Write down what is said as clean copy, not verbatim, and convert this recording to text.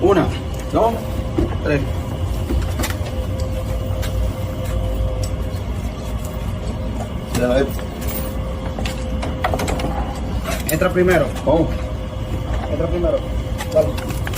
1, 2, 3. Dahil. Entra primero. Oh. Entra primero. Dale.